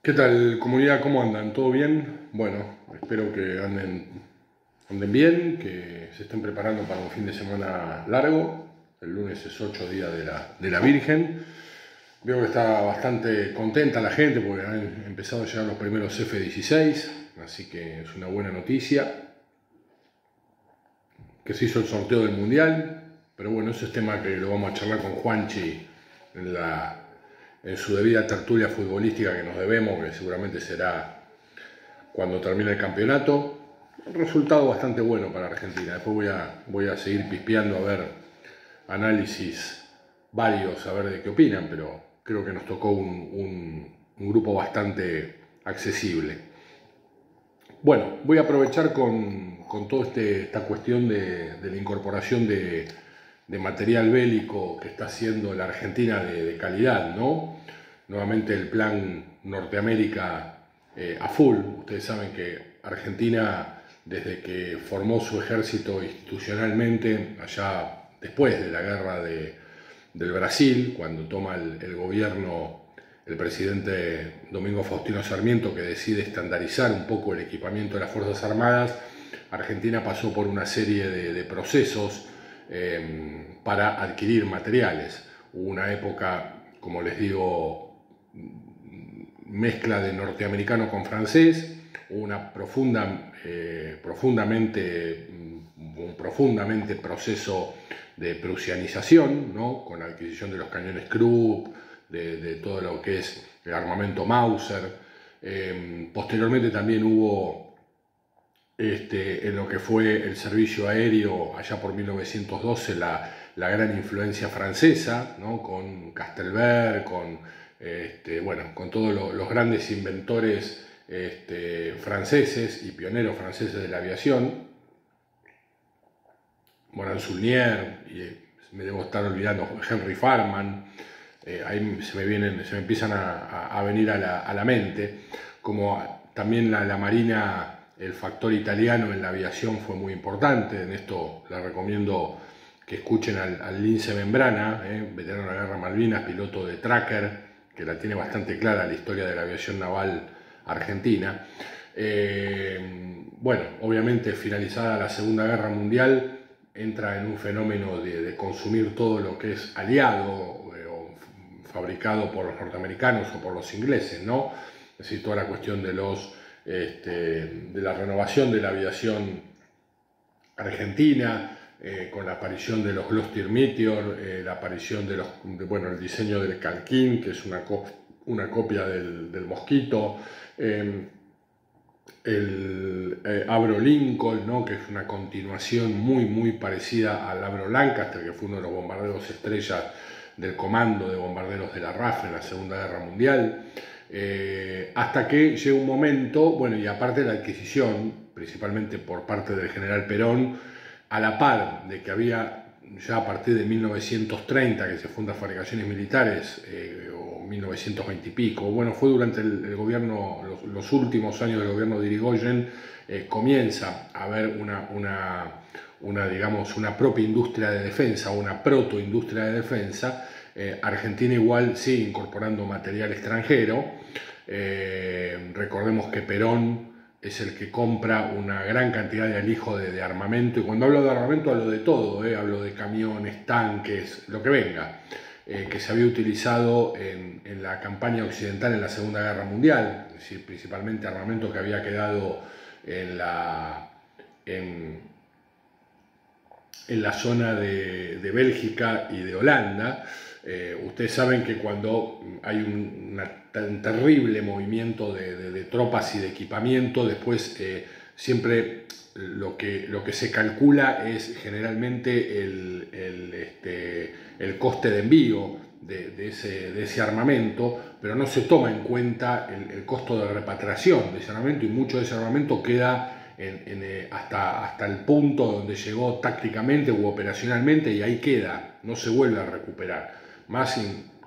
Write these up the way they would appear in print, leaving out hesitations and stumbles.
¿Qué tal, comunidad? ¿Cómo andan? ¿Todo bien? Bueno, espero que anden bien, que se estén preparando para un fin de semana largo. El lunes es 8 días de la Virgen. Veo que está bastante contenta la gente porque han empezado a llegar los primeros F-16, así que es una buena noticia. Que se hizo el sorteo del Mundial, pero bueno, ese es tema que lo vamos a charlar con Juanchi en su debida tertulia futbolística que nos debemos, que seguramente será cuando termine el campeonato. Un resultado bastante bueno para Argentina. Después voy a seguir pispeando a ver análisis varios, a ver de qué opinan, pero creo que nos tocó un grupo bastante accesible. Bueno, voy a aprovechar con toda esta cuestión de la incorporación de material bélico que está haciendo la Argentina de calidad, ¿no? Nuevamente el plan Norteamérica a full. Ustedes saben que Argentina, desde que formó su ejército institucionalmente, allá después de la guerra del Brasil, cuando toma el gobierno el presidente Domingo Faustino Sarmiento, que decide estandarizar un poco el equipamiento de las Fuerzas Armadas, Argentina pasó por una serie de procesos para adquirir materiales. Hubo una época, como les digo, mezcla de norteamericano con francés, una un profundamente proceso de prusianización, ¿no? Con la adquisición de los cañones Krupp, de todo lo que es el armamento Mauser. Posteriormente también hubo en lo que fue el servicio aéreo allá por 1912 la gran influencia francesa, ¿no? Con Castelbert, con todos los grandes inventores franceses y pioneros franceses de la aviación, Morane-Saulnier, y me debo estar olvidando, Henry Farman. Ahí se me empiezan a venir a la mente, como también la Marina, el factor italiano en la aviación fue muy importante. En esto les recomiendo que escuchen al Lince Membrana, veterano de la Guerra Malvinas, piloto de Tracker, que la tiene bastante clara la historia de la aviación naval argentina. Bueno, obviamente finalizada la Segunda Guerra Mundial, entra en un fenómeno de consumir todo lo que es aliado, fabricado por los norteamericanos o por los ingleses, ¿no? Es decir, toda la cuestión de la renovación de la aviación argentina, con la aparición de los Gloster Meteor, la aparición el diseño del Calquín, que es una copia del Mosquito, el Avro Lincoln, ¿no? Que es una continuación muy parecida al Avro Lancaster, que fue uno de los bombarderos estrellas del comando de bombarderos de la RAF en la Segunda Guerra Mundial, hasta que llega un momento, bueno, y aparte de la adquisición, principalmente por parte del general Perón, a la par de que había ya a partir de 1930 que se fundan fabricaciones militares, o 1920 y pico, bueno, fue durante el gobierno, los últimos años del gobierno de Irigoyen, comienza a haber digamos, una propia industria de defensa, una protoindustria de defensa. Argentina igual sigue incorporando material extranjero. Recordemos que Perón es el que compra una gran cantidad de alijo de armamento, y cuando hablo de armamento hablo de todo, hablo de camiones, tanques, lo que venga, que se había utilizado en la campaña occidental en la Segunda Guerra Mundial, es decir, principalmente armamento que había quedado en la zona de Bélgica y de Holanda. Ustedes saben que cuando hay un terrible movimiento de tropas y de equipamiento, después siempre lo que se calcula es generalmente el coste de envío de ese armamento, pero no se toma en cuenta el costo de repatriación de ese armamento, y mucho de ese armamento queda hasta el punto donde llegó tácticamente u operacionalmente, y ahí queda, no se vuelve a recuperar. Más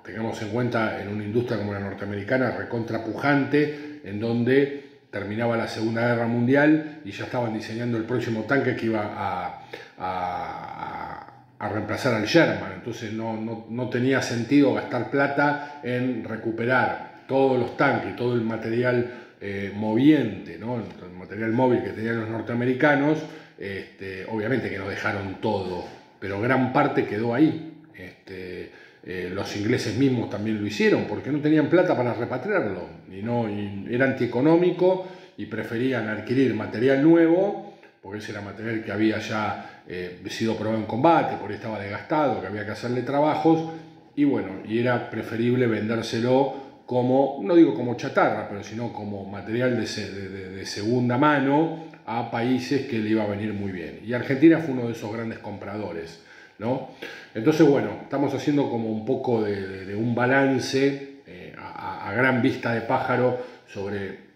tengamos en cuenta en una industria como la norteamericana, recontrapujante, en donde terminaba la Segunda Guerra Mundial y ya estaban diseñando el próximo tanque que iba a reemplazar al Sherman. Entonces no tenía sentido gastar plata en recuperar todos los tanques, todo el material moviente, ¿no? El material móvil que tenían los norteamericanos, obviamente que no dejaron todo, pero gran parte quedó ahí. Los ingleses mismos también lo hicieron porque no tenían plata para repatriarlo y era antieconómico y preferían adquirir material nuevo porque ese era material que había ya sido probado en combate, porque estaba desgastado, que había que hacerle trabajos y bueno, y era preferible vendérselo como, no digo como chatarra, pero sino como material de segunda mano a países que le iba a venir muy bien. Y Argentina fue uno de esos grandes compradores, ¿no? Entonces, bueno, estamos haciendo como un poco de un balance a gran vista de pájaro sobre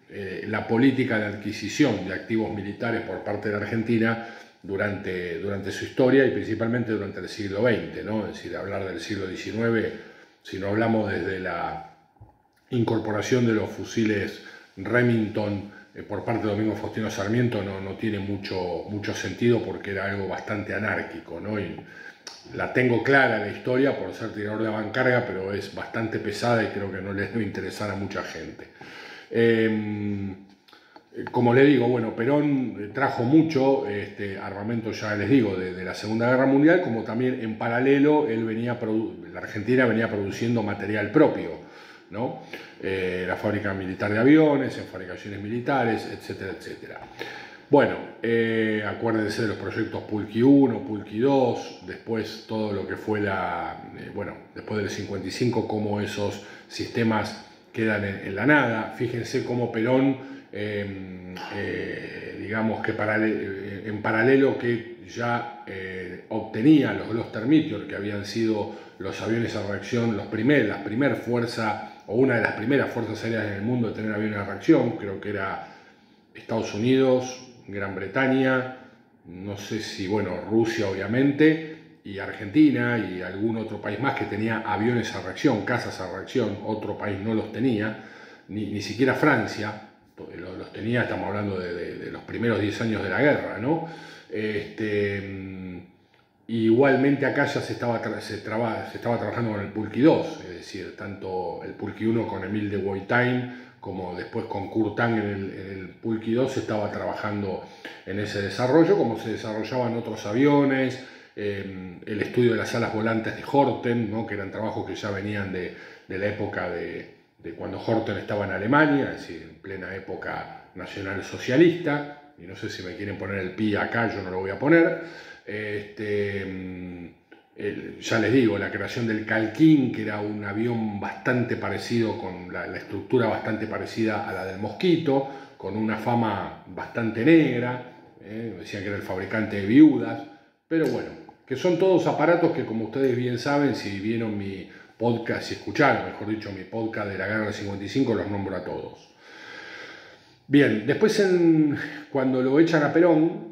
la política de adquisición de activos militares por parte de la Argentina durante su historia y principalmente durante el siglo XX, ¿no? Es decir, hablar del siglo XIX, si no hablamos desde la incorporación de los fusiles Remington por parte de Domingo Faustino Sarmiento no tiene mucho sentido porque era algo bastante anárquico, ¿no? Y la tengo clara la historia por ser tirador de avancarga, pero es bastante pesada y creo que no les debe interesar a mucha gente. Como le digo, bueno, Perón trajo mucho armamento, ya les digo, de la Segunda Guerra Mundial, como también en paralelo la Argentina venía produciendo material propio, ¿no? La fábrica militar de aviones, en fabricaciones militares, etcétera, etcétera. Bueno, acuérdense de los proyectos Pulqui 1, Pulqui 2, después todo lo que fue después del 55, cómo esos sistemas quedan en la nada. Fíjense cómo Perón, digamos que en paralelo que ya obtenía los Gloster Meteor, que habían sido los aviones a reacción, la primera fuerza, o una de las primeras fuerzas aéreas en el mundo de tener aviones a reacción, creo que era Estados Unidos, Gran Bretaña, no sé si, Rusia obviamente, y Argentina y algún otro país más que tenía aviones a reacción, cazas a reacción, otro país no los tenía, ni siquiera Francia los tenía, estamos hablando de los primeros 10 años de la guerra, ¿no? Igualmente acá ya se estaba trabajando con el Pulqui 2, es decir, tanto el Pulqui 1 con Emile de Woitain como después con Kurt Tang en el Pulqui 2 se estaba trabajando en ese desarrollo, como se desarrollaban otros aviones, el estudio de las alas volantes de Horten, ¿no? Que eran trabajos que ya venían de la época de cuando Horten estaba en Alemania, es decir, en plena época nacional-socialista, y no sé si me quieren poner el pi acá, yo no lo voy a poner. Ya les digo, la creación del Calquín, que era un avión bastante parecido, con la estructura bastante parecida a la del Mosquito, con una fama bastante negra, decían que era el fabricante de viudas, pero bueno, que son todos aparatos que, como ustedes bien saben, si vieron mi podcast, si escucharon, mejor dicho, mi podcast de la Guerra del 55, los nombro a todos. Bien, después cuando lo echan a Perón,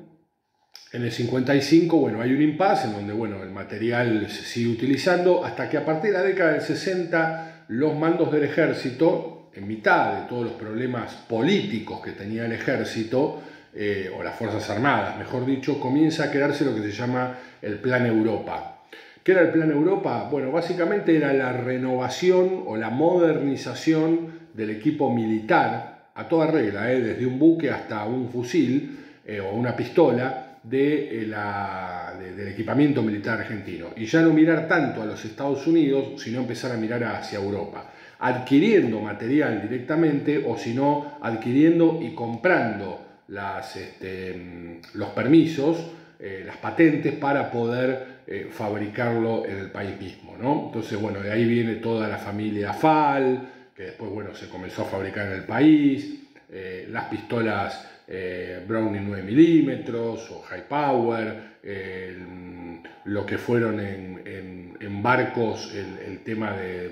en el 55, hay un impasse en donde, el material se sigue utilizando hasta que a partir de la década del 60 los mandos del ejército, en mitad de todos los problemas políticos que tenía el ejército, o las Fuerzas Armadas, mejor dicho, comienza a crearse lo que se llama el Plan Europa. ¿Qué era el Plan Europa? Bueno, básicamente era la renovación o la modernización del equipo militar, a toda regla, desde un buque hasta un fusil o una pistola, del equipamiento militar argentino, y ya no mirar tanto a los Estados Unidos, sino empezar a mirar hacia Europa, adquiriendo material directamente o si no, adquiriendo y comprando los permisos, las patentes para poder fabricarlo en el país mismo, ¿no? Entonces, de ahí viene toda la familia FAL, que después, se comenzó a fabricar en el país, las pistolas Browning 9 milímetros o High Power, lo que fueron en barcos el tema de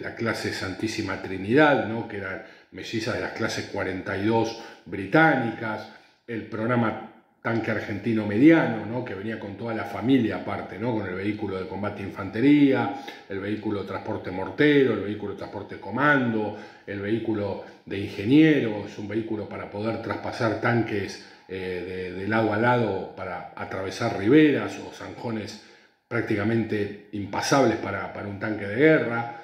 la clase Santísima Trinidad, ¿no? Que eran mellizas de las clases 42 británicas, el programa tanque argentino mediano, ¿no? Que venía con toda la familia aparte, ¿no? Con el vehículo de combate de infantería, el vehículo de transporte mortero, el vehículo de transporte comando, el vehículo de ingenieros, un vehículo para poder traspasar tanques de lado a lado para atravesar riberas o zanjones prácticamente impasables para un tanque de guerra.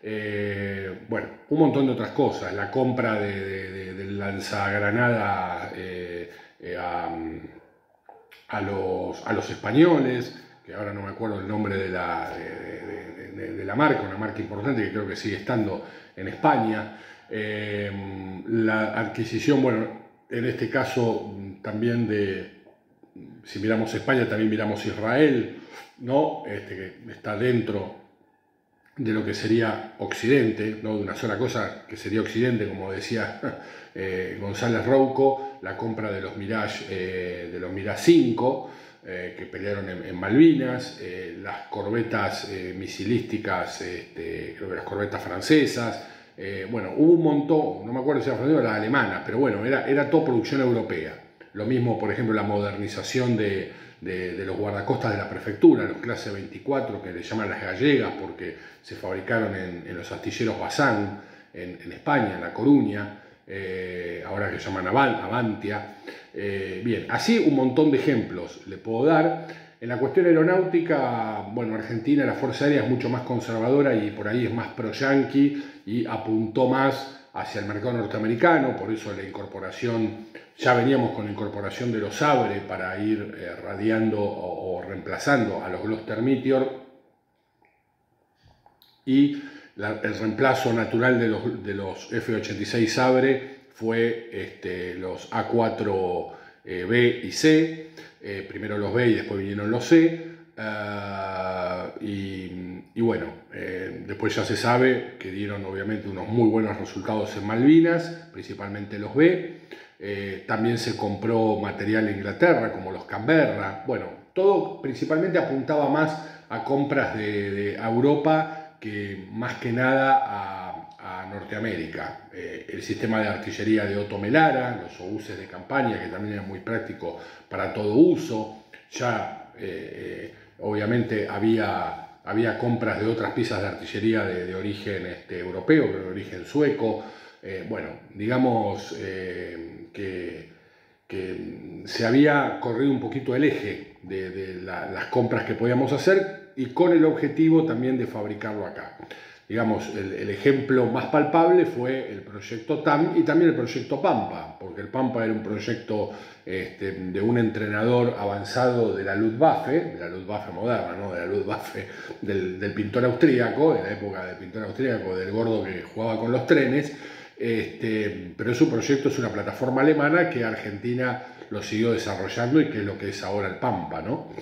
bueno, un montón de otras cosas, la compra del lanzagranada a los españoles, que ahora no me acuerdo el nombre de la marca, una marca importante que creo que sigue estando en España. La adquisición, bueno, en este caso también si miramos España, también miramos Israel, ¿no? Que está dentro de lo que sería Occidente, ¿no? De una sola cosa que sería Occidente, como decía González Rouco, la compra de los Mirage 5, que pelearon en Malvinas, las corbetas misilísticas, creo que las corbetas francesas, bueno, hubo un montón, no me acuerdo si era francesa o las alemanas, pero bueno, era todo producción europea. Lo mismo, por ejemplo, la modernización de los guardacostas de la prefectura, los clase 24, que le llaman las gallegas, porque se fabricaron en los astilleros Bazán, en España, en La Coruña, ahora que se llaman Avantia. Bien, así un montón de ejemplos le puedo dar. En la cuestión aeronáutica, bueno, Argentina, la Fuerza Aérea es mucho más conservadora y por ahí es más pro-yanqui y apuntó más hacia el mercado norteamericano, por eso la incorporación, ya veníamos con la incorporación de los Sabre para ir radiando o reemplazando a los Gloster Meteor, y el reemplazo natural de los F-86 Sabre fue los A4B y C, primero los B y después vinieron los C, y bueno, después ya se sabe que dieron obviamente unos muy buenos resultados en Malvinas, principalmente los B. También se compró material en Inglaterra, como los Canberra. Bueno, todo principalmente apuntaba más a compras de Europa que más que nada a Norteamérica. El sistema de artillería de Otto Melara, los obuses de campaña, que también era muy práctico para todo uso. Ya obviamente había compras de otras piezas de artillería de origen europeo, pero de origen sueco. Bueno, digamos que se había corrido un poquito el eje de las compras que podíamos hacer y con el objetivo también de fabricarlo acá. Digamos, el ejemplo más palpable fue el proyecto TAM y también el proyecto Pampa, porque el Pampa era un proyecto de un entrenador avanzado de la Luftwaffe moderna, ¿no? De la Luftwaffe del pintor austríaco, de la época del pintor austríaco, del gordo que jugaba con los trenes. Pero su proyecto es una plataforma alemana que Argentina lo siguió desarrollando y que es lo que es ahora el Pampa, ¿no?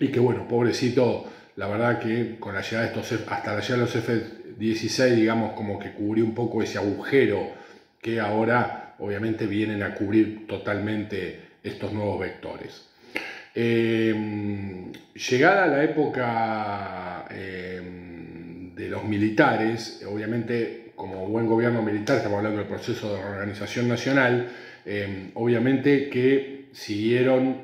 Y que bueno, pobrecito, la verdad que con la llegada de hasta la llegada de los F-16, digamos, como que cubrió un poco ese agujero que ahora obviamente vienen a cubrir totalmente estos nuevos vectores. Llegada la época de los militares, obviamente como buen gobierno militar, estamos hablando del proceso de reorganización nacional, obviamente que siguieron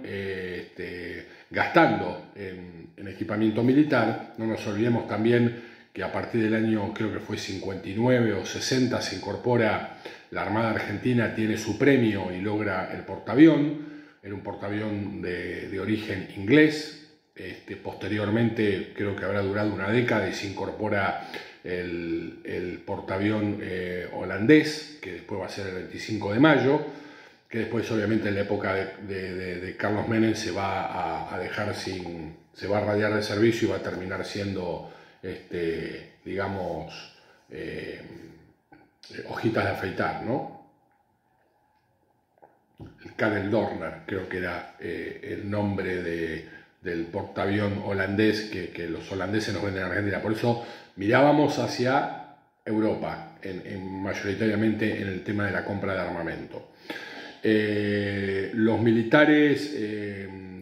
gastando en equipamiento militar. No nos olvidemos también que a partir del año, creo que fue 59 o 60, se incorpora la Armada Argentina, tiene su premio y logra el portaavión. Era un portaavión de origen inglés. Posteriormente, creo que habrá durado una década y se incorpora el portaavión holandés, que después va a ser el 25 de mayo, que después obviamente en la época de Carlos Menem se va a dejar se va a radiar de servicio y va a terminar siendo, digamos, hojitas de afeitar, ¿no? El Karel Dorner, creo que era el nombre del portaavión holandés que los holandeses nos venden en Argentina. Por eso mirábamos hacia Europa, mayoritariamente en el tema de la compra de armamento. Los militares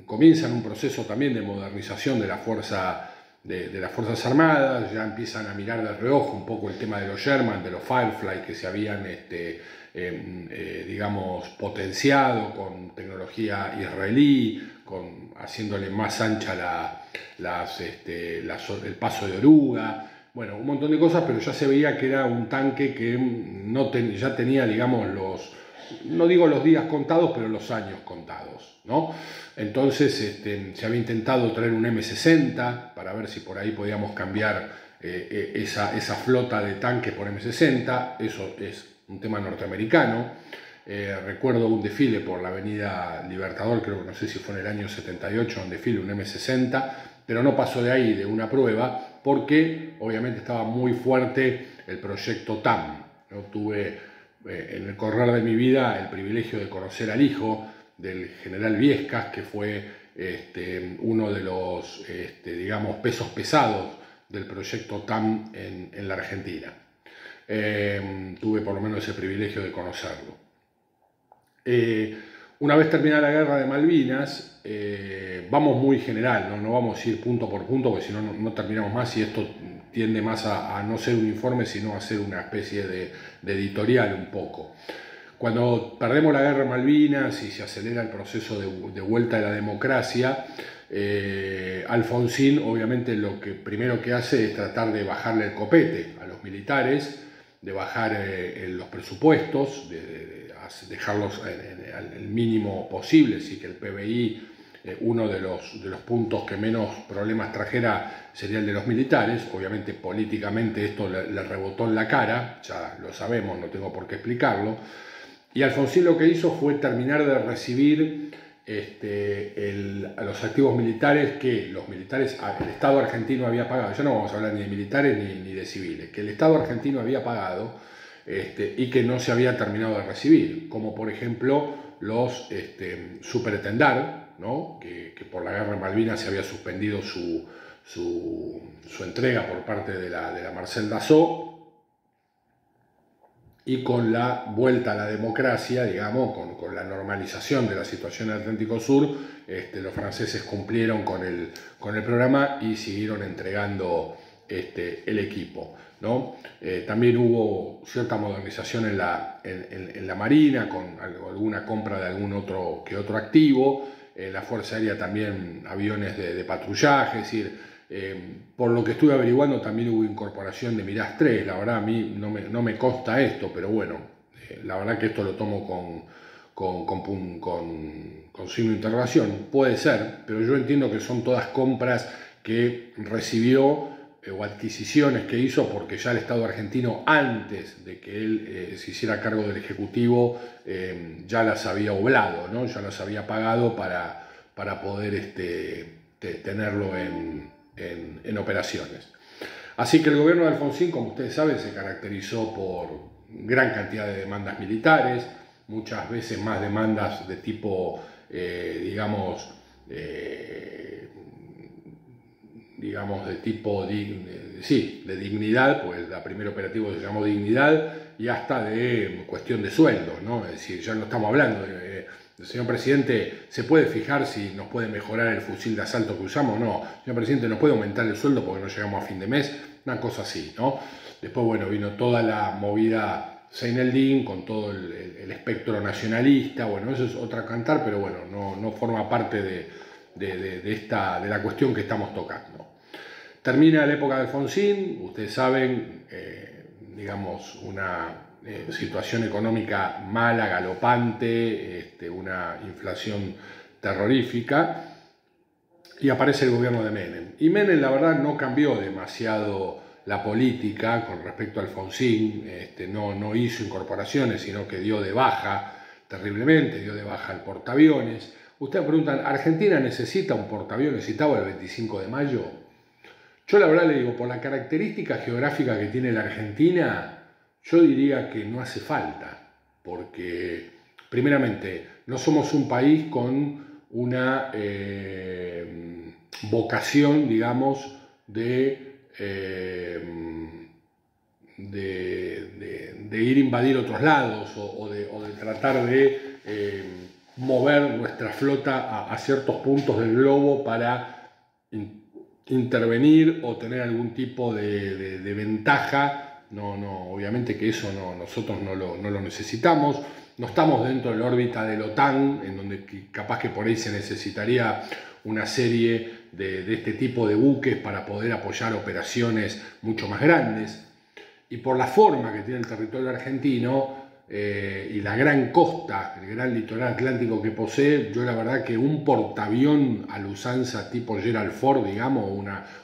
comienzan un proceso también de modernización de las Fuerzas Armadas, ya empiezan a mirar de reojo un poco el tema de los Sherman, de los Firefly que se habían digamos, potenciado con tecnología israelí, haciéndole más ancha el paso de oruga. Bueno, un montón de cosas, pero ya se veía que era un tanque que ya tenía, digamos, no digo los días contados, pero los años contados, ¿no? Entonces se había intentado traer un M60 para ver si por ahí podíamos cambiar esa flota de tanques por M60, eso es un tema norteamericano. Recuerdo un desfile por la Avenida Libertador, creo que no sé si fue en el año 78, un desfile, un M60, pero no pasó de ahí, de una prueba, porque obviamente estaba muy fuerte el proyecto TAM. ¿No? Tuve en el correr de mi vida el privilegio de conocer al hijo del general Viescas, que fue uno de los, digamos, pesos pesados del proyecto TAM en la Argentina. Tuve por lo menos ese privilegio de conocerlo. Una vez terminada la guerra de Malvinas, vamos muy general, no vamos a ir punto por punto, porque si no, no terminamos más y esto tiende más a no ser un informe, sino a ser una especie de editorial un poco. Cuando perdemos la guerra de Malvinas y se acelera el proceso de vuelta de la democracia, Alfonsín obviamente lo que primero que hace es tratar de bajarle el copete a los militares, de bajar los presupuestos, de dejarlos al mínimo posible, así que el PBI, uno de los puntos que menos problemas trajera sería el de los militares. Obviamente políticamente esto le rebotó en la cara, ya lo sabemos, no tengo por qué explicarlo. Y Alfonsín lo que hizo fue terminar de recibir a los activos militares que el Estado argentino había pagado. Ya no vamos a hablar ni de militares ni de civiles, que el Estado argentino había pagado y que no se había terminado de recibir, como por ejemplo los superetendar, ¿no? que por la guerra de Malvinas se había suspendido su entrega por parte de la Marcel Dassault. Y con la vuelta a la democracia, digamos, con la normalización de la situación en el Atlántico Sur, los franceses cumplieron con el programa y siguieron entregando el equipo, ¿no? También hubo cierta modernización en la Marina, con alguna compra de algún otro activo. La Fuerza Aérea también aviones de patrullaje, es decir, por lo que estuve averiguando también hubo incorporación de Mirage 3, la verdad a mí no me consta esto, pero bueno, la verdad que esto lo tomo con signo de interrogación, puede ser, pero yo entiendo que son todas compras que recibió o adquisiciones que hizo porque ya el Estado argentino, antes de que él se hiciera cargo del Ejecutivo, ya las había oblado, ¿no? Ya las había pagado para poder tenerlo en operaciones. Así que el gobierno de Alfonsín, como ustedes saben, se caracterizó por gran cantidad de demandas militares, muchas veces más demandas de tipo, digamos, de tipo de dignidad, pues el primer operativo se llamó Dignidad, y hasta de cuestión de sueldos, ¿no? Es decir, ya no estamos hablando señor presidente, ¿se puede fijar si nos puede mejorar el fusil de asalto que usamos? No, señor presidente, ¿nos puede aumentar el sueldo porque no llegamos a fin de mes? Una cosa así, ¿no? Después, bueno, vino toda la movida Seineldin con todo el espectro nacionalista. Bueno, eso es otra cantar, pero bueno, no forma parte de la cuestión que estamos tocando. Termina la época de Alfonsín, ustedes saben, digamos, una situación económica mala, galopante, una inflación terrorífica, y aparece el gobierno de Menem. Y Menem, la verdad, no cambió demasiado la política con respecto a Alfonsín, no hizo incorporaciones, sino que dio de baja terriblemente, dio de baja el portaaviones. Ustedes preguntan, ¿Argentina necesita un portaaviones citado el 25 de mayo? Yo la verdad le digo, por la característica geográfica que tiene la Argentina, yo diría que no hace falta, porque primeramente no somos un país con una vocación, digamos, de ir a invadir otros lados o de tratar de mover nuestra flota a ciertos puntos del globo para intervenir o tener algún tipo de ventaja. No, obviamente que eso nosotros no lo necesitamos. No estamos dentro de la órbita de la OTAN, en donde capaz que por ahí se necesitaría una serie de este tipo de buques para poder apoyar operaciones mucho más grandes. Y por la forma que tiene el territorio argentino, y la gran costa, el gran litoral atlántico que posee, yo la verdad que un portaavión a la usanza tipo Gerald Ford, digamos,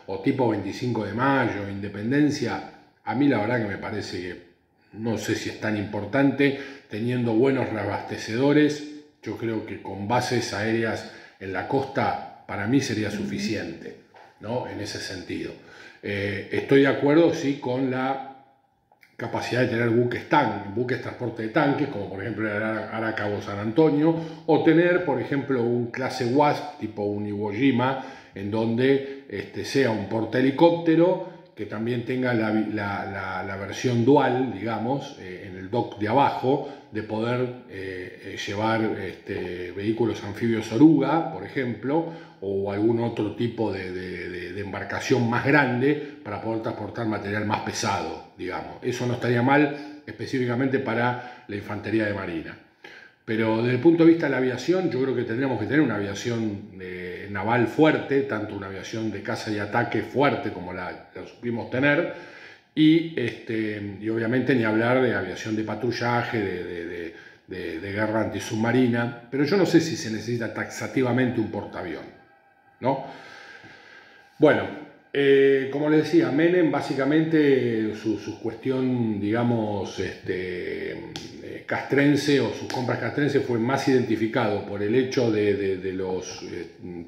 o tipo 25 de Mayo, Independencia, a mí la verdad que me parece que no sé si es tan importante, teniendo buenos reabastecedores, yo creo que con bases aéreas en la costa para mí sería suficiente, ¿no? En ese sentido. Estoy de acuerdo, sí, con la capacidad de tener buques transporte de tanques, como por ejemplo el Aracabo San Antonio, o tener, por ejemplo, un clase WASP tipo un Iwo Jima, en donde sea un portahelicóptero que también tenga la versión dual, digamos, en el dock de abajo, de poder llevar vehículos anfibios oruga, por ejemplo, o algún otro tipo de embarcación más grande para poder transportar material más pesado, digamos. Eso no estaría mal específicamente para la infantería de marina. Pero desde el punto de vista de la aviación, yo creo que tendríamos que tener una aviación naval fuerte, tanto una aviación de caza y ataque fuerte como la supimos tener, y obviamente ni hablar de aviación de patrullaje, de guerra antisubmarina, pero yo no sé si se necesita taxativamente un portaavión, ¿no? Bueno, como les decía, Menem básicamente su cuestión, digamos, castrense o sus compras castrenses fue más identificado por el hecho de los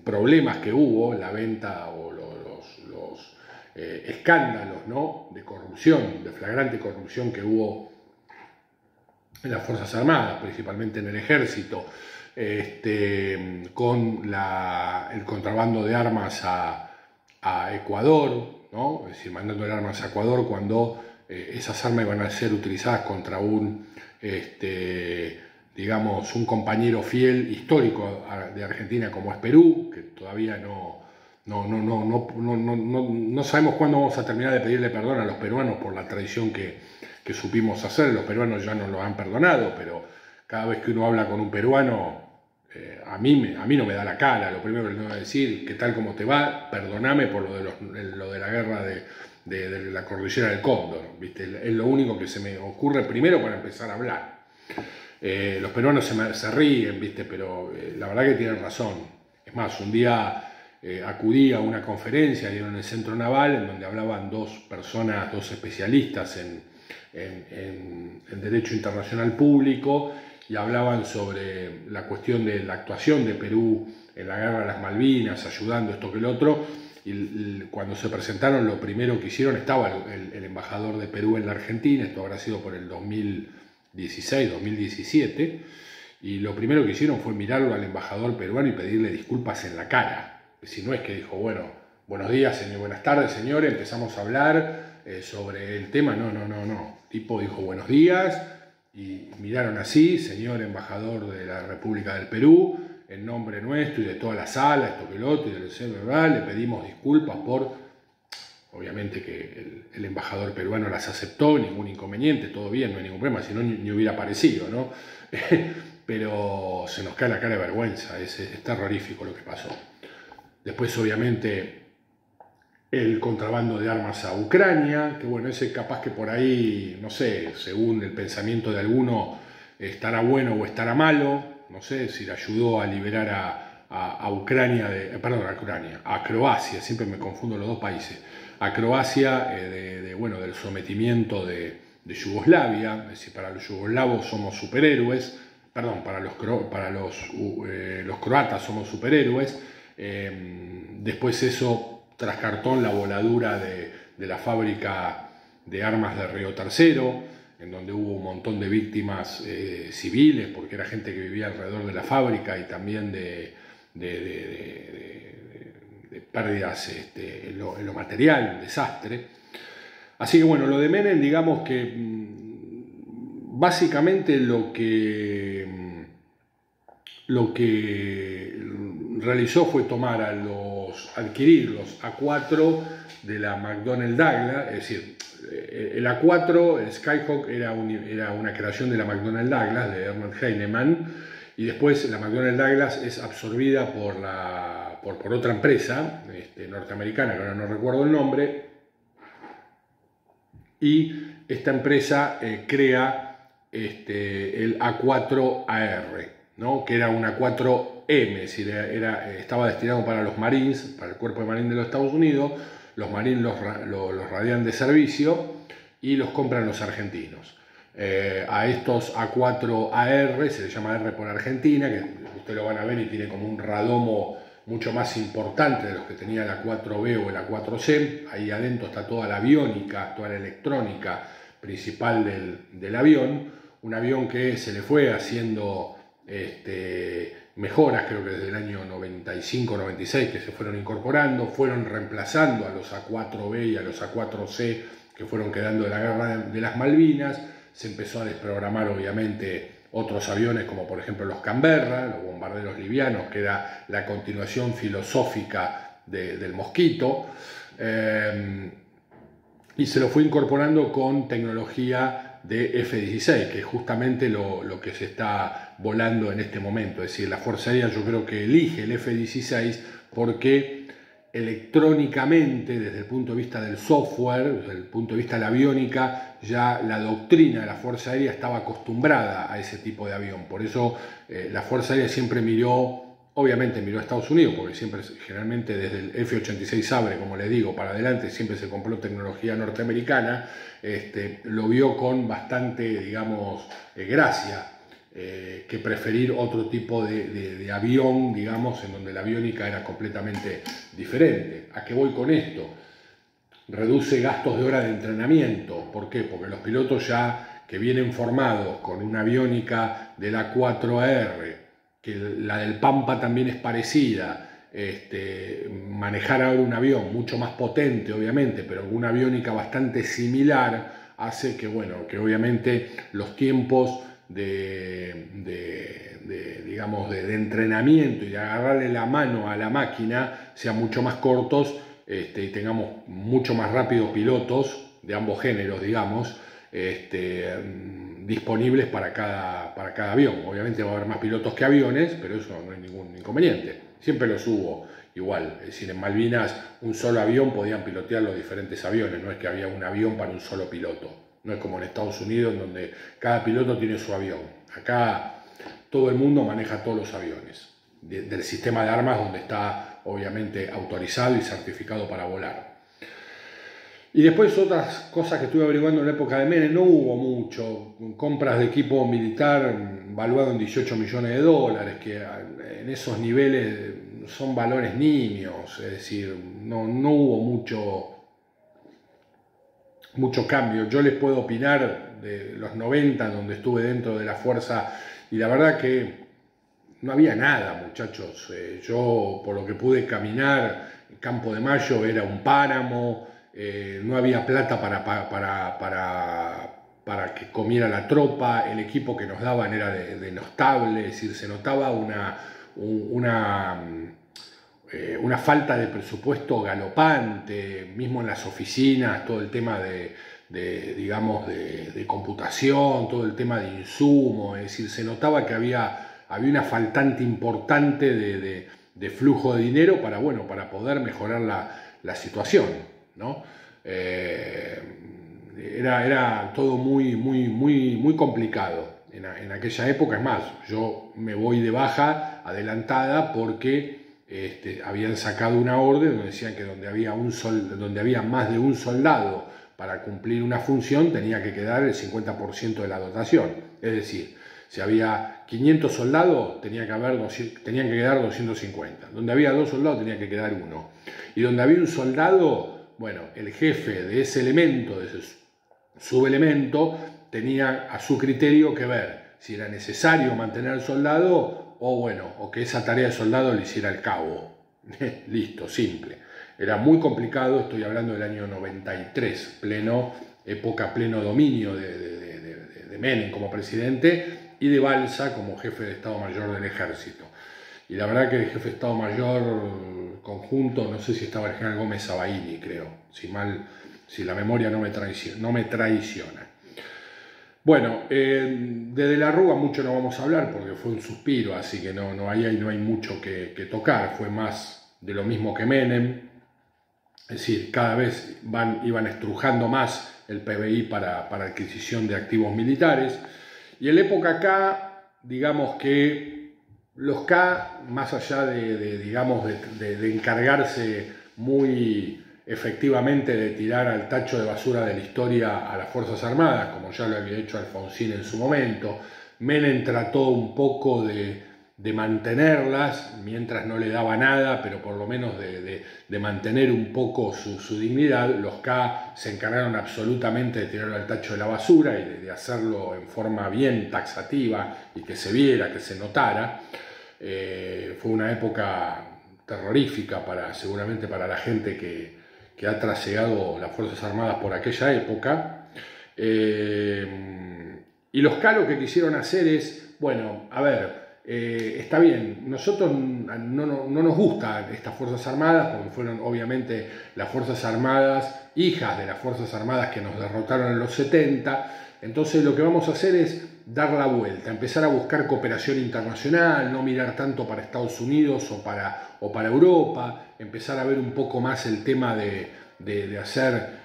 problemas que hubo, la venta o los escándalos, ¿no? De corrupción, de flagrante corrupción que hubo en las Fuerzas Armadas, principalmente en el Ejército, con el contrabando de armas a Ecuador, ¿no? Es decir, mandando armas a Ecuador cuando esas armas iban a ser utilizadas contra digamos, un compañero fiel histórico de Argentina como es Perú, que todavía no sabemos cuándo vamos a terminar de pedirle perdón a los peruanos por la traición que supimos hacer. Los peruanos ya nos lo han perdonado, pero cada vez que uno habla con un peruano, a mí no me da la cara. Lo primero que le voy a decir, ¿qué tal, cómo te va? Perdoname por lo de la guerra de la cordillera del Cóndor, ¿viste? Es lo único que se me ocurre primero para empezar a hablar. Los peruanos se ríen, ¿viste? Pero la verdad que tienen razón. Es más, un día acudí a una conferencia en el Centro Naval en donde hablaban dos especialistas en Derecho Internacional Público, y hablaban sobre la cuestión de la actuación de Perú en la guerra de las Malvinas, ayudando esto que el otro, y cuando se presentaron lo primero que hicieron, estaba el embajador de Perú en la Argentina, esto habrá sido por el 2016, 2017, y lo primero que hicieron fue mirarlo al embajador peruano y pedirle disculpas en la cara. Si no es que dijo, bueno, buenos días, señor, buenas tardes, señores, empezamos a hablar sobre el tema, no. Tipo dijo buenos días y miraron así, señor embajador de la República del Perú, en nombre nuestro y de toda la sala, esto que el otro, y del señor verbal, le pedimos disculpas por, obviamente que el embajador peruano las aceptó, ningún inconveniente, todo bien, no hay ningún problema, si no ni hubiera aparecido, ¿no? Pero se nos cae la cara de vergüenza, es terrorífico lo que pasó. Después, obviamente, el contrabando de armas a Ucrania, que bueno, ese capaz que por ahí, no sé, según el pensamiento de alguno, estará bueno o estará malo, no sé, si le ayudó a liberar a Ucrania, a Croacia, siempre me confundo los dos países, a Croacia del sometimiento de Yugoslavia. Es decir, para los yugoslavos somos superhéroes, perdón, para los croatas somos superhéroes. Después eso trascartó la voladura de la fábrica de armas de Río Tercero, en donde hubo un montón de víctimas civiles, porque era gente que vivía alrededor de la fábrica, y también de pérdidas en lo material, un desastre. Así que bueno, lo de Menem, digamos que básicamente lo que realizó fue adquirir los A4 de la McDonnell Douglas, es decir, el A4, el Skyhawk, era una creación de la McDonnell Douglas, de Ernest Heinemann, y después la McDonnell Douglas es absorbida por otra empresa norteamericana, que ahora no recuerdo el nombre, y esta empresa crea el A4AR, ¿no? Que era un A4M, es decir, estaba destinado para los Marines, para el Cuerpo de Marines de los Estados Unidos. Los Marines los radian de servicio y los compran los argentinos. A estos A4AR se les llama R por Argentina, que ustedes lo van a ver y tiene como un radomo mucho más importante de los que tenía la 4B o la 4C. Ahí adentro está toda la aviónica, toda la electrónica principal del avión. Un avión que se le fue haciendo mejoras, creo que desde el año 95-96, que se fueron incorporando, fueron reemplazando a los A4B y a los A4C que fueron quedando de la guerra de las Malvinas. Se empezó a desprogramar obviamente otros aviones como por ejemplo los Canberra, los bombarderos livianos, que era la continuación filosófica del Mosquito, y se lo fue incorporando con tecnología de F-16, que es justamente lo que se está volando en este momento. Es decir, la Fuerza Aérea yo creo que elige el F-16 porque electrónicamente, desde el punto de vista del software, desde el punto de vista de la aviónica, ya la doctrina de la Fuerza Aérea estaba acostumbrada a ese tipo de avión. Por eso la Fuerza Aérea siempre obviamente miró a Estados Unidos, porque siempre, generalmente desde el F-86 Sabre, como les digo, para adelante siempre se compró tecnología norteamericana. Lo vio con bastante, digamos, gracia, que preferir otro tipo de avión, digamos, en donde la aviónica era completamente diferente. ¿A qué voy con esto? Reduce gastos de hora de entrenamiento. ¿Por qué? Porque los pilotos ya que vienen formados con una aviónica de la 4AR, que la del Pampa también es parecida, manejar ahora un avión mucho más potente, obviamente, pero una aviónica bastante similar, hace que, bueno, que obviamente los tiempos digamos, de entrenamiento y de agarrarle la mano a la máquina sean mucho más cortos, y tengamos mucho más rápido pilotos de ambos géneros, digamos, disponibles para cada avión. Obviamente va a haber más pilotos que aviones, pero eso no hay ningún inconveniente. Siempre los hubo igual. Es decir, en Malvinas un solo avión podían pilotear los diferentes aviones, no es que había un avión para un solo piloto. No es como en Estados Unidos, donde cada piloto tiene su avión. Acá todo el mundo maneja todos los aviones del sistema de armas, donde está obviamente autorizado y certificado para volar. Y después otras cosas que estuve averiguando en la época de Menem, no hubo mucho. Compras de equipo militar valuado en 18 millones de dólares, que en esos niveles son valores nimios. Es decir, no hubo mucho cambio. Yo les puedo opinar de los 90, donde estuve dentro de la fuerza, y la verdad que no había nada, muchachos. Yo, por lo que pude caminar, Campo de Mayo era un páramo, no había plata para que comiera la tropa, el equipo que nos daban era denostable, es decir, se notaba una falta de presupuesto galopante, mismo en las oficinas, todo el tema digamos, de computación, todo el tema de insumos, es decir, se notaba que había una faltante importante de flujo de dinero para poder mejorar la situación, ¿no? Era todo muy complicado en aquella época. Es más, yo me voy de baja adelantada porque habían sacado una orden donde decían que donde había más de un soldado para cumplir una función tenía que quedar el 50% de la dotación. Es decir, si había 500 soldados tenían que quedar 250. Donde había 2 soldados tenía que quedar 1. Y donde había un soldado, bueno, el jefe de ese elemento, de ese subelemento, tenía a su criterio que ver si era necesario mantener al soldado o que esa tarea de soldado le hiciera el cabo. Listo, simple. Era muy complicado, estoy hablando del año 93, pleno dominio de Menem como presidente y de Balsa como jefe de Estado Mayor del Ejército. Y la verdad que el jefe de Estado Mayor conjunto, no sé si estaba el general Gómez Sabaini, creo, si la memoria no me traiciona. Bueno, de la Rúa mucho no vamos a hablar porque fue un suspiro, así que no hay mucho que tocar. Fue más de lo mismo que Menem, es decir, cada vez iban estrujando más el PBI para adquisición de activos militares. Y en la época K, digamos que los K, más allá de encargarse muy efectivamente de tirar al tacho de basura de la historia a las Fuerzas Armadas, como ya lo había hecho Alfonsín en su momento, Menem trató un poco de mantenerlas, mientras no le daba nada, pero por lo menos de mantener un poco su dignidad. Los K se encargaron absolutamente de tirarlo al tacho de la basura y de hacerlo en forma bien taxativa y que se viera, que se notara. Fue una época terrorífica seguramente para la gente que ha trasegado las Fuerzas Armadas por aquella época. Y los K lo que quisieron hacer es, bueno, a ver, está bien, nosotros no nos gustan estas Fuerzas Armadas, porque fueron obviamente las Fuerzas Armadas, hijas de las Fuerzas Armadas que nos derrotaron en los 70, entonces lo que vamos a hacer es dar la vuelta, empezar a buscar cooperación internacional, no mirar tanto para Estados Unidos o para Europa, empezar a ver un poco más el tema de hacer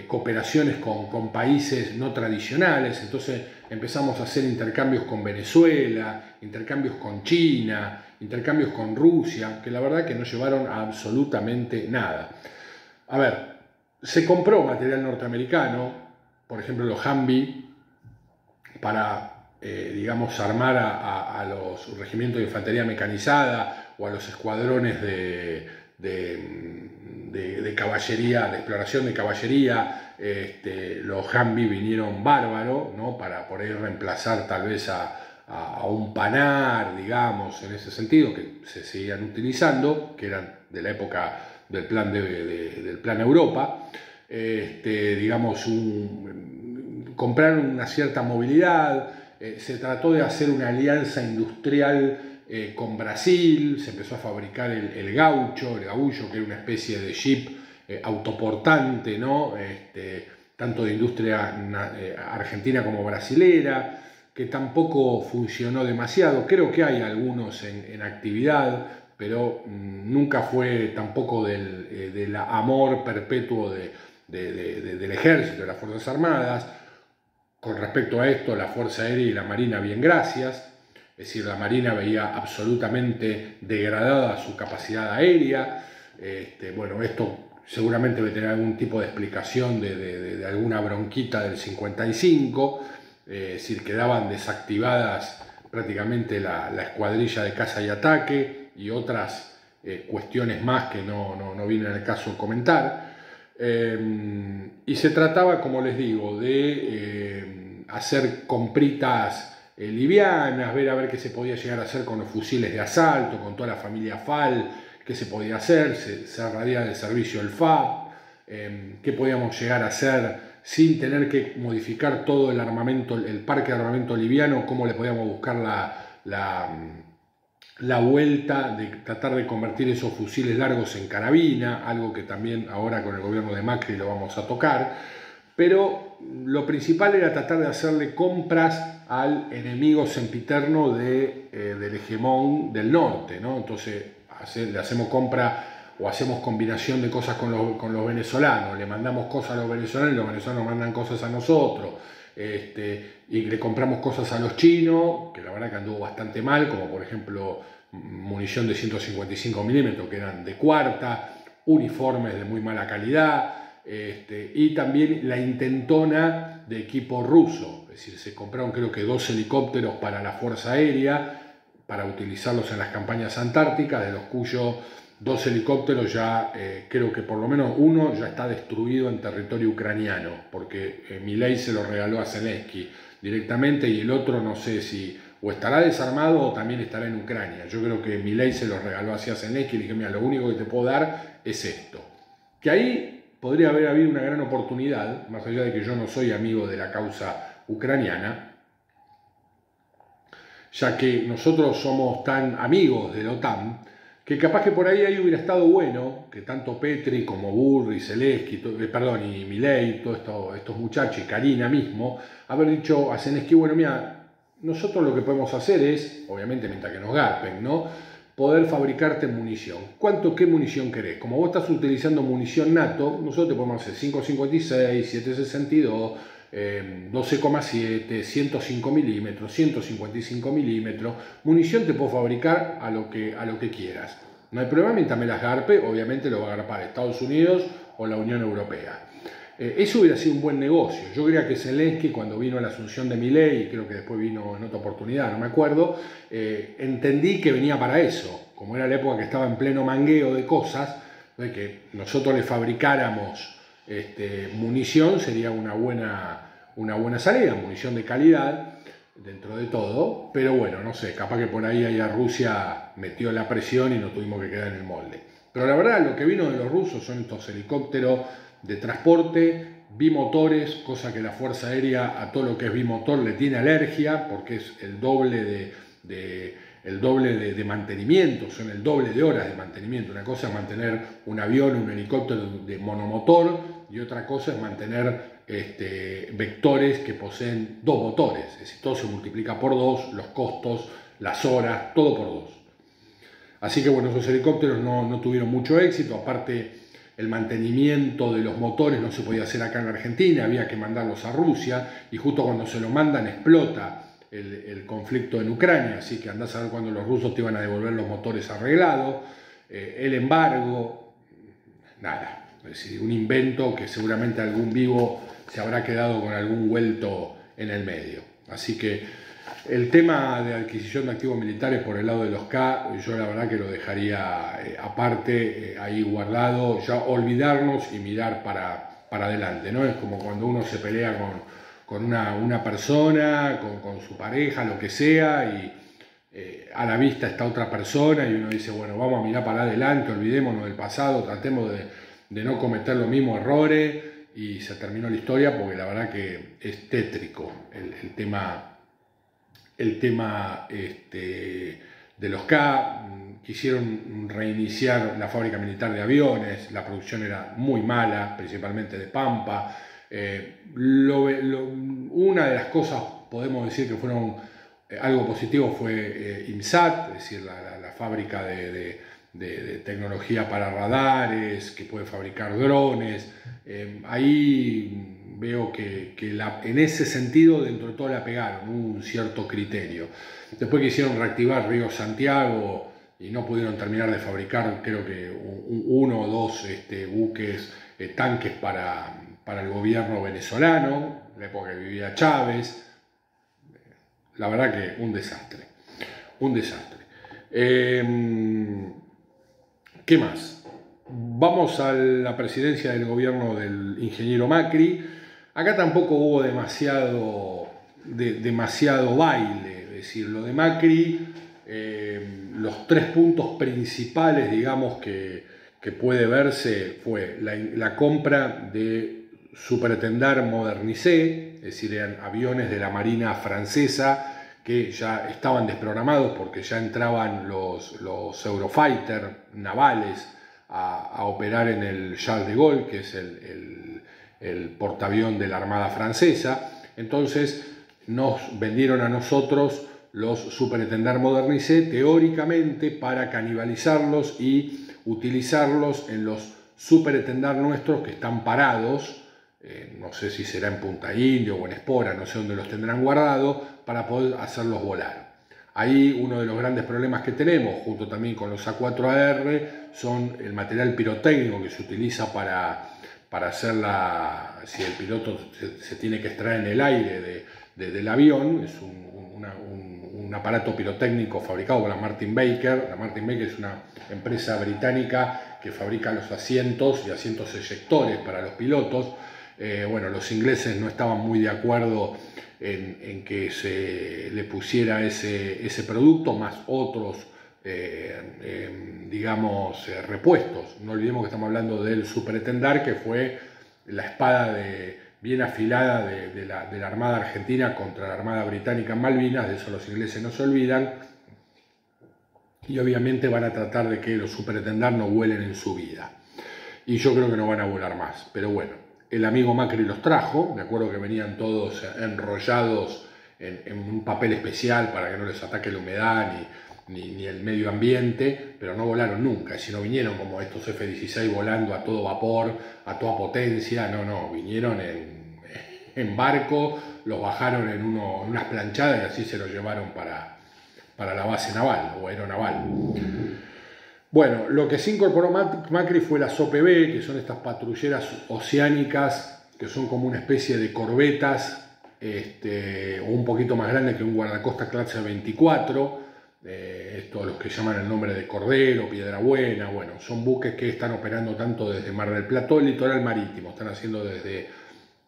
cooperaciones con países no tradicionales. Entonces empezamos a hacer intercambios con Venezuela, intercambios con China, intercambios con Rusia, que la verdad que no llevaron a absolutamente nada. A ver, se compró material norteamericano, por ejemplo los Humvee, para, digamos, armar a los regimientos de infantería mecanizada o a los escuadrones de caballería, de exploración de caballería. Los Humvee vinieron bárbaros, ¿no? Para poder reemplazar tal vez a un Panhard, digamos, en ese sentido, que se seguían utilizando, que eran de la época del plan Europa. Digamos, compraron una cierta movilidad, se trató de hacer una alianza industrial con Brasil, se empezó a fabricar el gaucho, que era una especie de jeep autoportante, ¿no? Tanto de industria argentina como brasilera, que tampoco funcionó demasiado. Creo que hay algunos en actividad, pero nunca fue tampoco del amor perpetuo del ejército, de las Fuerzas Armadas. Con respecto a esto, la Fuerza Aérea y la Marina, bien gracias. Es decir, la Marina veía absolutamente degradada su capacidad aérea. Bueno, esto seguramente debe tener algún tipo de explicación de alguna bronquita del 55. Es decir, quedaban desactivadas prácticamente la escuadrilla de caza y ataque y otras cuestiones más que no viene al caso comentar. Y se trataba, como les digo, de hacer compritas livianas, ver a ver qué se podía llegar a hacer con los fusiles de asalto, con toda la familia FAL, qué se podía hacer, se radia del servicio el FAP, qué podíamos llegar a hacer sin tener que modificar todo el armamento, el parque de armamento liviano, cómo le podíamos buscar la vuelta de tratar de convertir esos fusiles largos en carabina, algo que también ahora con el gobierno de Macri lo vamos a tocar, pero lo principal era tratar de hacerle compras al enemigo sempiterno del hegemón del norte, ¿no? Entonces le hacemos compra o hacemos combinación de cosas con los venezolanos, le mandamos cosas a los venezolanos y los venezolanos mandan cosas a nosotros. Y le compramos cosas a los chinos, que la verdad que anduvo bastante mal, como por ejemplo munición de 155 milímetros que eran de cuarta, uniformes de muy mala calidad, y también la intentona de equipo ruso. Es decir, se compraron creo que 2 helicópteros para la Fuerza Aérea, para utilizarlos en las campañas antárticas, de los cuyos 2 helicópteros ya, creo que por lo menos uno ya está destruido en territorio ucraniano, porque Milei se lo regaló a Zelensky directamente y el otro no sé si o estará desarmado o también estará en Ucrania. Yo creo que Milei se lo regaló hacia Zelensky y le dije, mira, lo único que te puedo dar es esto. Que ahí podría haber habido una gran oportunidad, más allá de que yo no soy amigo de la causa ucraniana, ya que nosotros somos tan amigos de la OTAN, que capaz que por ahí hubiera estado bueno que tanto Petri como Burri, Zelensky, y Milei, todos estos muchachos, y Karina mismo, haber dicho a Zelensky, bueno, mira, nosotros lo que podemos hacer es, obviamente mientras que nos garpen, ¿no?, poder fabricarte munición. ¿Qué munición querés? Como vos estás utilizando munición NATO, nosotros te podemos hacer 5.56, 7.62, 12,7, 105 milímetros, 155 milímetros. Munición te puedo fabricar a lo que quieras. No hay problema mientras me las garpe, obviamente lo va a garpar Estados Unidos o la Unión Europea. Eso hubiera sido un buen negocio. Yo creía que Zelensky, cuando vino a la asunción de Milei, y creo que después vino en otra oportunidad, no me acuerdo, entendí que venía para eso. Como era la época que estaba en pleno mangueo de cosas, de que nosotros le fabricáramos munición sería una buena salida, munición de calidad dentro de todo, pero bueno, no sé, capaz que por ahí a Rusia metió la presión y no tuvimos que quedar en el molde. Pero la verdad, lo que vino de los rusos son estos helicópteros de transporte, bimotores, cosa que la Fuerza Aérea a todo lo que es bimotor le tiene alergia, porque es el doble de mantenimiento, son el doble de horas de mantenimiento. Una cosa es mantener un avión, un helicóptero de monomotor, y otra cosa es mantener vectores que poseen dos motores. Es decir, todo se multiplica por dos, los costos, las horas, todo por dos. Así que bueno, esos helicópteros no tuvieron mucho éxito. Aparte, el mantenimiento de los motores no se podía hacer acá en la Argentina, había que mandarlos a Rusia, y justo cuando se lo mandan explota el conflicto en Ucrania, así que andás a ver cuando los rusos te iban a devolver los motores arreglados. El embargo, nada. Es decir, un invento que seguramente algún vivo se habrá quedado con algún vuelto en el medio. Así que el tema de adquisición de activos militares por el lado de los K, yo la verdad que lo dejaría aparte, ahí guardado, ya olvidarnos y mirar para adelante, ¿no? Es como cuando uno se pelea con una persona, con su pareja, lo que sea, y a la vista está otra persona y uno dice, bueno, vamos a mirar para adelante, olvidémonos del pasado, tratemos de no cometer los mismos errores, y se terminó la historia, porque la verdad que es tétrico el tema de los K. Quisieron reiniciar la fábrica militar de aviones, la producción era muy mala, principalmente de Pampa. Una de las cosas, podemos decir que fueron algo positivo, fue IMSAT, es decir, la fábrica de tecnología para radares, que puede fabricar drones. Ahí veo que en ese sentido, dentro de todo, la pegaron, hubo un cierto criterio. Después quisieron reactivar Río Santiago y no pudieron terminar de fabricar, creo que uno o dos buques, tanques para el gobierno venezolano, la época que vivía Chávez. La verdad que un desastre, un desastre. ¿Qué más? Vamos a la presidencia del gobierno del ingeniero Macri. Acá tampoco hubo demasiado baile, es decir, lo de Macri, los 3 puntos principales, digamos, que puede verse fue la compra de Superétendard Modernisé, es decir, eran aviones de la Marina francesa que ya estaban desprogramados porque ya entraban los Eurofighter navales a operar en el Charles de Gaulle, que es el portaavión de la Armada Francesa. Entonces nos vendieron a nosotros los Superétendard Modernisé teóricamente para canibalizarlos y utilizarlos en los Superétendard nuestros que están parados, no sé si será en Punta Indio o en Espora, no sé dónde los tendrán guardados, para poder hacerlos volar. Ahí uno de los grandes problemas que tenemos, junto también con los A4AR, son el material pirotécnico que se utiliza para hacer si el piloto se tiene que extraer en el aire del avión. Es un aparato pirotécnico fabricado por la Martin Baker. La Martin Baker es una empresa británica que fabrica los asientos y asientos eyectores para los pilotos. Bueno, los ingleses no estaban muy de acuerdo en que se le pusiera ese producto, más otros, digamos, repuestos. No olvidemos que estamos hablando del Superétendard, que fue la espada bien afilada de la Armada Argentina contra la Armada Británica en Malvinas. De eso los ingleses no se olvidan, y obviamente van a tratar de que los Superétendard no vuelen en su vida, y yo creo que no van a volar más, pero bueno. El amigo Macri los trajo, me acuerdo que venían todos enrollados en un papel especial para que no les ataque la humedad ni el medio ambiente, pero no volaron nunca. Si no vinieron como estos F-16 volando a todo vapor, a toda potencia, no, vinieron en barco, los bajaron en unas planchadas y así se los llevaron para la base naval o aeronaval. Bueno, lo que sí incorporó Macri fue las OPB, que son estas patrulleras oceánicas, que son como una especie de corbetas, o un poquito más grande que un guardacosta clase 24, estos los que llaman el nombre de Cordero, Piedrabuena. Bueno, son buques que están operando tanto desde Mar del Plata, todo el litoral marítimo, están haciendo desde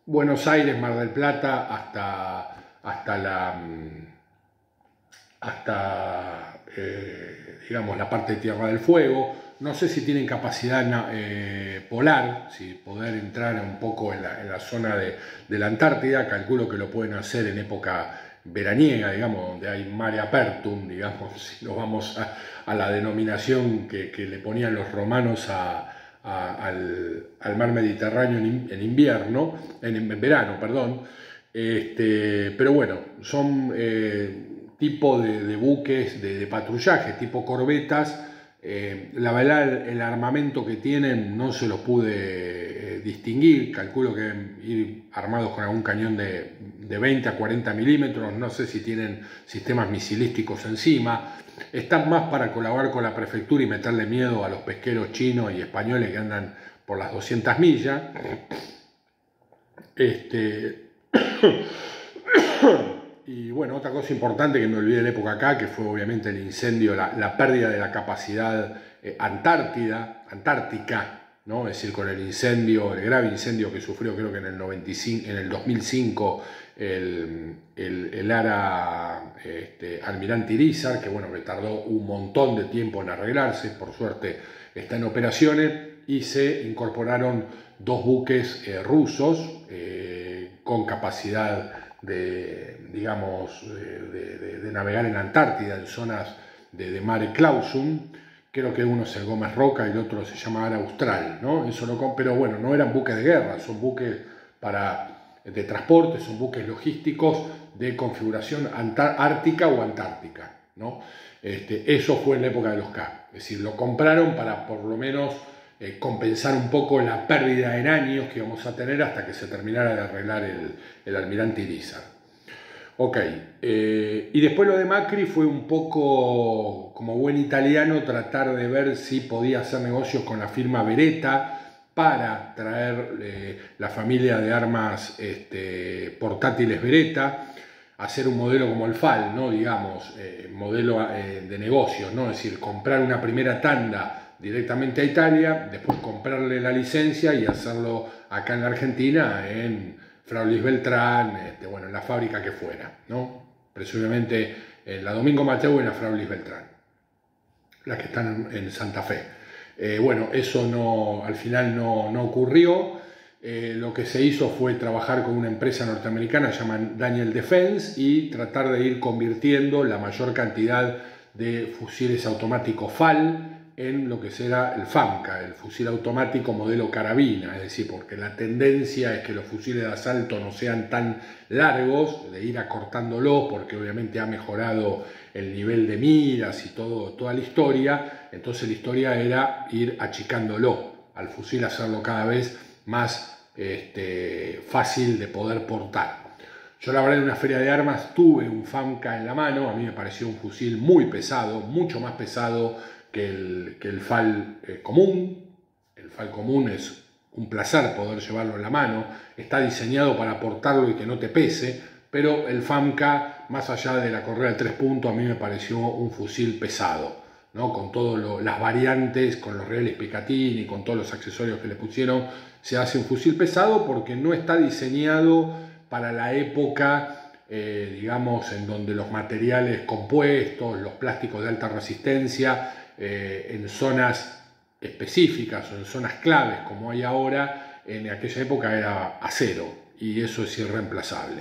Buenos Aires, Mar del Plata, digamos, la parte de Tierra del Fuego. No sé si tienen capacidad polar, si poder entrar un poco en la zona de la Antártida. Calculo que lo pueden hacer en época veraniega, digamos, donde hay mare apertum, digamos, si nos vamos a la denominación que le ponían los romanos al mar Mediterráneo en invierno, en verano, perdón. Pero bueno, son tipo de buques de patrullaje, tipo corbetas. La verdad, el armamento que tienen no se los pude distinguir. Calculo que ir armados con algún cañón de 20 a 40 milímetros. No sé si tienen sistemas misilísticos encima. Están más para colaborar con la prefectura y meterle miedo a los pesqueros chinos y españoles que andan por las 200 millas. Y bueno, otra cosa importante que me olvidé de la época acá, que fue obviamente el incendio, la pérdida de la capacidad antártica, ¿no? Es decir, con el incendio, el grave incendio que sufrió creo que en el 2005 el ARA Almirante Irizar, que bueno, que tardó un montón de tiempo en arreglarse, por suerte está en operaciones, y se incorporaron 2 buques rusos con capacidad digamos, de navegar en la Antártida, en zonas de mare clausum. Creo que uno es el Gómez Roca y el otro se llama Ara Austral, ¿no? Pero bueno, no eran buques de guerra, son buques de transporte, son buques logísticos de configuración ártica o antártica, ¿no? Eso fue en la época de los K. Es decir, lo compraron para por lo menos compensar un poco la pérdida en años que íbamos a tener hasta que se terminara de arreglar el Almirante Irizar. Ok, y después lo de Macri fue un poco, como buen italiano, tratar de ver si podía hacer negocios con la firma Beretta para traer la familia de armas portátiles Beretta, hacer un modelo como el FAL, ¿no? Digamos, modelo de negocios, ¿no? Es decir, comprar una primera tanda directamente a Italia, después comprarle la licencia y hacerlo acá en la Argentina en Fraulis Beltrán, bueno, en la fábrica que fuera, ¿no? Presumiblemente en la Domingo Mateu y en la Fraulis Beltrán, las que están en Santa Fe. Bueno, eso al final no ocurrió. Lo que se hizo fue trabajar con una empresa norteamericana llamada Daniel Defense y tratar de ir convirtiendo la mayor cantidad de fusiles automáticos FAL en lo que será el FAMCA, el fusil automático modelo carabina, es decir, porque la tendencia es que los fusiles de asalto no sean tan largos, de ir acortándolos, porque obviamente ha mejorado el nivel de miras y toda la historia. Entonces la historia era ir achicándolo al fusil, hacerlo cada vez más fácil de poder portar. Yo la verdad en una feria de armas tuve un FAMCA en la mano, a mí me pareció un fusil muy pesado, mucho más pesado que el FAL común. El FAL común es un placer poder llevarlo en la mano, está diseñado para portarlo y que no te pese, pero el FAMCA, más allá de la correa de 3 puntos, a mí me pareció un fusil pesado, ¿no? Con todas las variantes, con los rieles Picatinny, con todos los accesorios que le pusieron, se hace un fusil pesado porque no está diseñado para la época, digamos, en donde los materiales compuestos, los plásticos de alta resistencia, en zonas específicas o en zonas claves como hay ahora, en aquella época era acero y eso es irreemplazable.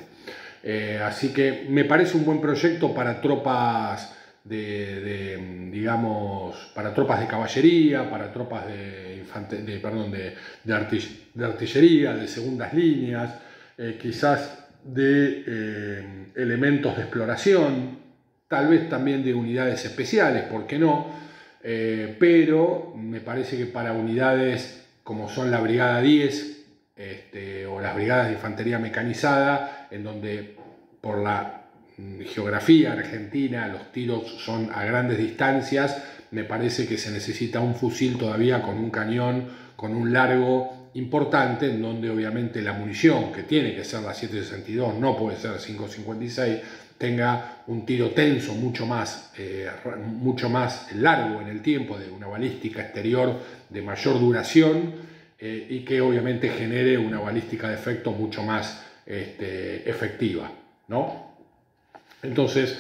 Así que me parece un buen proyecto para tropas digamos, para tropas de caballería, para tropas de artillería, de segundas líneas, quizás de elementos de exploración, tal vez también de unidades especiales, ¿por qué no? Pero me parece que para unidades como son la Brigada 10, o las brigadas de infantería mecanizada, en donde por la geografía argentina los tiros son a grandes distancias. Me parece que se necesita un fusil todavía con un cañón, con un largo importante, en donde obviamente la munición, que tiene que ser la 7.62, no puede ser 5.56, tenga un tiro tenso mucho más largo en el tiempo, de una balística exterior de mayor duración, y que obviamente genere una balística de efecto mucho más efectiva, ¿no? Entonces,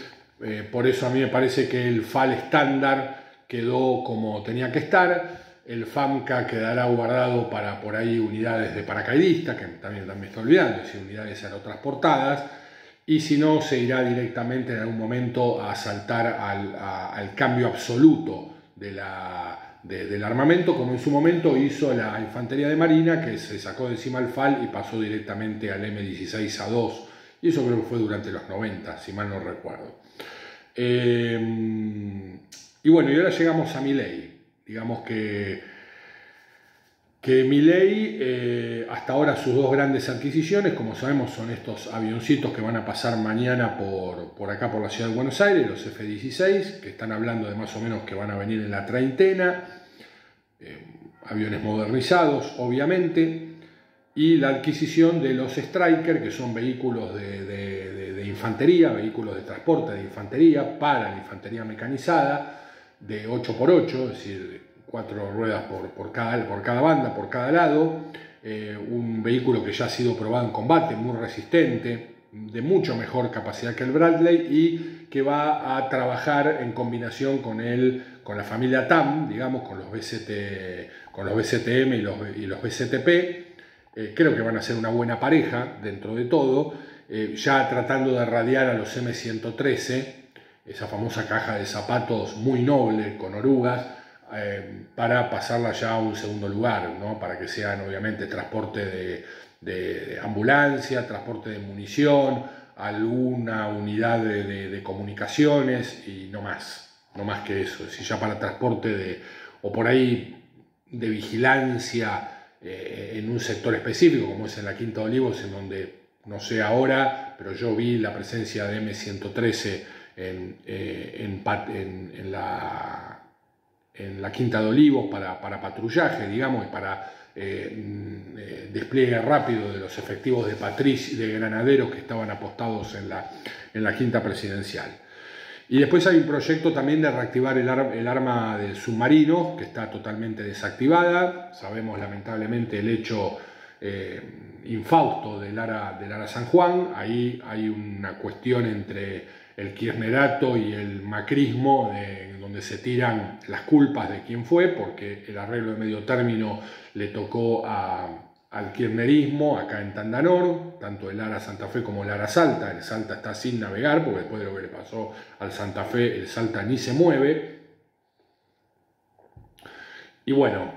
por eso a mí me parece que el FAL estándar quedó como tenía que estar. El FAMCA quedará guardado para por ahí unidades de paracaidistas, que también me estoy olvidando, si unidades aerotransportadas, y si no, se irá directamente en algún momento a saltar al cambio absoluto del armamento, como en su momento hizo la Infantería de Marina, que se sacó de encima el FAL y pasó directamente al M16A2, y eso creo que fue durante los 90, si mal no recuerdo. Y bueno, y ahora llegamos a Milei. Digamos que Milei, hasta ahora sus dos grandes adquisiciones, como sabemos, son estos avioncitos que van a pasar mañana por acá, por la ciudad de Buenos Aires, los F-16, que están hablando de más o menos que van a venir en la treintena, aviones modernizados, obviamente, y la adquisición de los Stryker, que son vehículos de infantería, vehículos de transporte de infantería para la infantería mecanizada, de 8x8, es decir, 4 ruedas por cada banda, por cada lado, un vehículo que ya ha sido probado en combate, muy resistente, de mucho mejor capacidad que el Bradley, y que va a trabajar en combinación con la familia TAM, digamos, con los BZTM y los BZTP. Creo que van a ser una buena pareja dentro de todo, ya tratando de radiar a los M113, esa famosa caja de zapatos muy noble con orugas, para pasarla ya a un segundo lugar, ¿no? Para que sean obviamente transporte de ambulancia, transporte de munición, alguna unidad de comunicaciones y no más que eso. Es decir, ya para transporte o por ahí de vigilancia en un sector específico, como es en la Quinta de Olivos, en donde, no sé ahora, pero yo vi la presencia de M113 en la Quinta de Olivos para patrullaje, digamos, y para despliegue rápido de los efectivos de granaderos que estaban apostados en la Quinta Presidencial. Y después hay un proyecto también de reactivar el arma del submarino, que está totalmente desactivada. Sabemos lamentablemente el hecho infausto del Ara San Juan. Ahí hay una cuestión entre el kirchnerato y el macrismo, donde se tiran las culpas de quién fue, porque el arreglo de medio término le tocó al kirchnerismo acá en Tandanor, tanto el Ara Santa Fe como el Ara Salta. El Salta está sin navegar, porque después de lo que le pasó al Santa Fe, el Salta ni se mueve. Y bueno,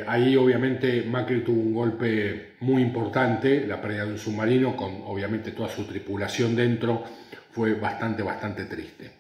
ahí obviamente Macri tuvo un golpe muy importante, la pérdida de un submarino con obviamente toda su tripulación dentro, fue bastante triste.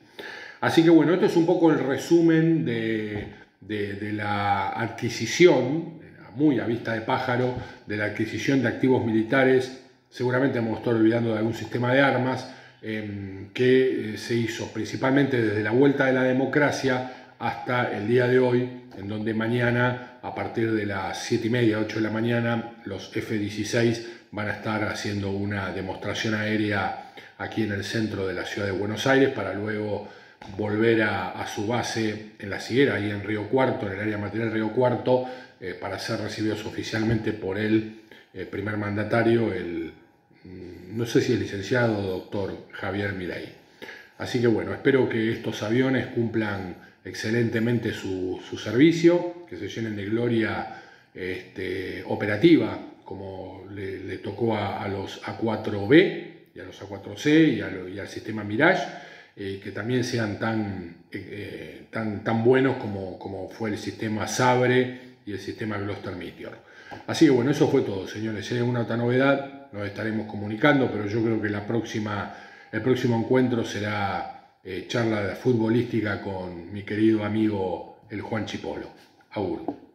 Así que bueno, esto es un poco el resumen de la adquisición, muy a vista de pájaro, de la adquisición de activos militares. Seguramente me estoy olvidando de algún sistema de armas que se hizo principalmente desde la vuelta de la democracia hasta el día de hoy, en donde mañana, a partir de las 7:30, 8 de la mañana, los F-16 van a estar haciendo una demostración aérea aquí en el centro de la ciudad de Buenos Aires, para luego volver a su base en La Higuera, ahí en Río Cuarto, en el área material Río Cuarto, para ser recibidos oficialmente por el primer mandatario, no sé si el licenciado doctor Javier Milei. Así que bueno, espero que estos aviones cumplan excelentemente su servicio, que se llenen de gloria operativa, como le tocó a los A4B y a los A4C y al sistema Mirage, que también sean tan buenos como fue el sistema Sabre y el sistema Gloster Meteor. Así que bueno, eso fue todo, señores. Si hay alguna otra novedad, nos estaremos comunicando, pero yo creo que el próximo encuentro será charla futbolística con mi querido amigo el Juan Chipolo. Agur.